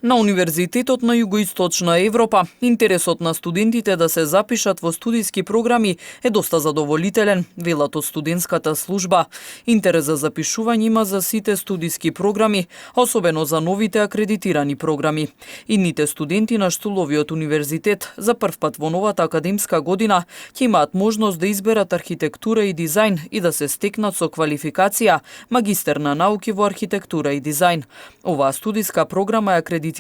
На Универзитетот на Југоисточна Европа, интересот на студентите да се запишат во студиски програми е доста задоволителен, велат од студентската служба. Интерес за запишување има за сите студиски програми, особено за новите акредитирани програми. Идните студенти на Штуловиот универзитет за прв пат во новата академска година ќе имаат можност да изберат архитектура и дизајн и да се стекнат со квалификација магистер на науки во архитектура и дизајн. Оваа студиска програма е акредитирана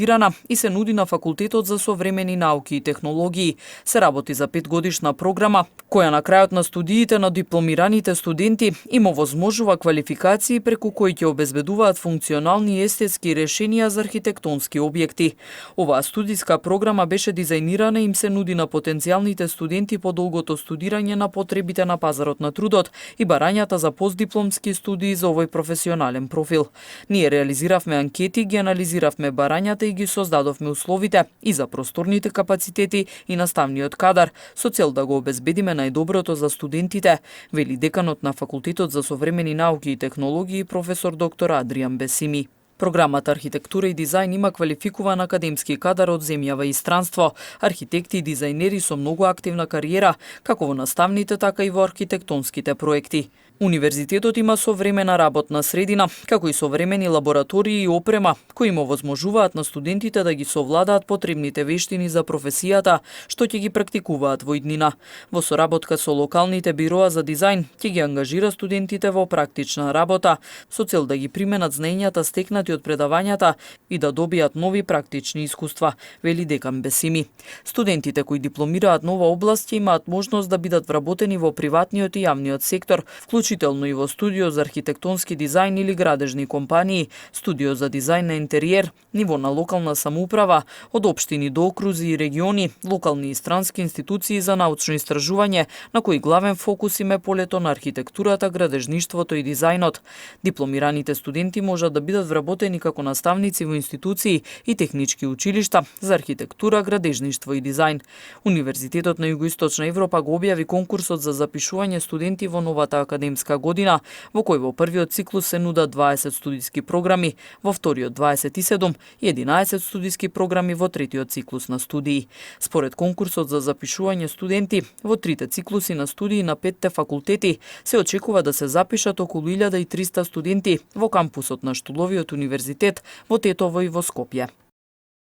и се нуди на Факултетот за современи науки и технологии. Се работи за 5-годишна програма, која на крајот на студиите на дипломираните студенти им овозможува квалификации преку кои ќе обезбедуваат функционални и естетски решенија за архитектонски објекти. Оваа студиска програма беше дизајнирана и им се нуди на потенцијалните студенти по долгото студирање на потребите на пазарот на трудот и барањата за постдипломски студии за овој професионален профил. Ние реализиравме анкети, ги анализиравме барањата и ги создадовме условите и за просторните капацитети и наставниот кадар, со цел да го обезбедиме најдоброто за студентите, вели деканот на Факултетот за современи науки и технологии професор доктор Адриан Бесими. Програмата архитектура и дизајн има квалификуван академски кадар од земја во инстранство, архитекти и дизајнери со многу активна кариера, како во наставните, така и во архитектонските проекти. Универзитетот има современа работна средина, како и современи лаборатории и опрема, кои им овозможуваат на студентите да ги совладаат потребните вештини за професијата, што ќе ги практикуваат во иднина. Во соработка со локалните бироа за дизајн, ќе ги ангажира студентите во практична работа, со цел да ги применат знаењата стекнати од предавањата и да добијат нови практични искуства, вели декан Бесими. Студентите кои дипломираат нова област ќе имаат можност да бидат вработени во приватниот и јавниот сектор, вклучително и во студио за архитектонски дизајн или градежни компании, студио за дизајн на интериер, ниво на локална самоуправа, од општини до окрузи и региони, локални и странски институции за научно истражување, на кои главен фокус им е полето на архитектурата, градежништвото и дизајнот. Дипломираните студенти можат да бидат вработени како наставници во институции и технички училишта за архитектура, градежништво и дизајн. Универзитетот на Југоисточна Европа го објави конкурсот за запишување студенти во новата академска година, во кој во првиот циклус се нудат 20 студиски програми, во вториот 27 и 11 студиски програми во третиот циклус на студии. Според конкурсот за запишување студенти, во трите циклуси на студии на 5 факултети се очекува да се запишат околу 1300 студенти во кампусот на Штуловиот универзитет во Тетово и во Скопје.